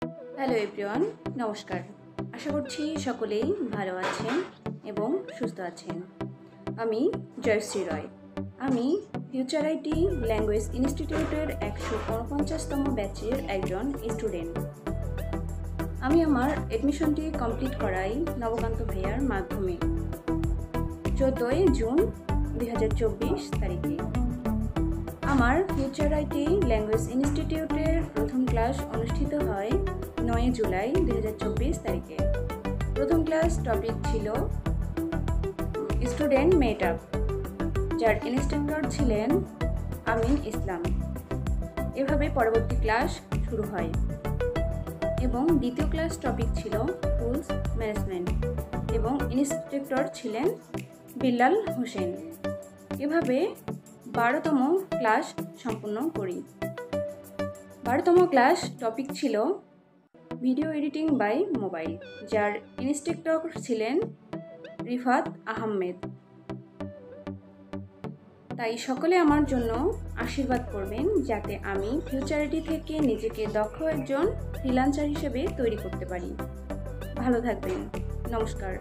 Hello everyone, নমস্কার। আশা করছি সকলেই ভালো আছেন এবং সুস্থ আছেন। আমি জয়শ্রী রয়। আমি ফিউচার আইটি ল্যাঙ্গুয়েজ ইনস্টিটিউটের 149তম ব্যাচের একজন স্টুডেন্ট। আমি আমার অ্যাডমিশনটি কমপ্লিট করাই নবকান্ত ভাইয়ার মাধ্যমে 14 জুন 2024 তারিখে। আমার ফিউচার আইটি ল্যাঙ্গুয়েজ ইনস্টিটিউটের প্রথম ক্লাস অনুষ্ঠিত হয় 9 জুলাই 2024 তারিখে। প্রথম ক্লাস টপিক ছিল স্টুডেন্ট মেটআপ, যার ইনস্ট্রাক্টর ছিলেন আমিন ইসলাম। এভাবে পরবর্তী ক্লাস শুরু হয় এবং দ্বিতীয় ক্লাস টপিক ছিল টুলস ম্যানেজমেন্ট এবং ইনস্ট্রাক্টর ছিলেন বিল্লাল হোসেন। এভাবে 12তম ক্লাস সম্পূর্ণ করি। 12তম ক্লাস টপিক ছিল ভিডিও এডিটিং বাই মোবাইল, যার ইনস্ট্রাক্টর ছিলেন রিফাত আহমেদ। তাই সকলে আমার জন্য আশীর্বাদ করবেন যাতে আমি ফিউচার আইটি থেকে নিজেকে দক্ষ একজন ফ্রিল্যান্সার হিসেবে তৈরি করতে পারি। ভালো থাকবেন। নমস্কার।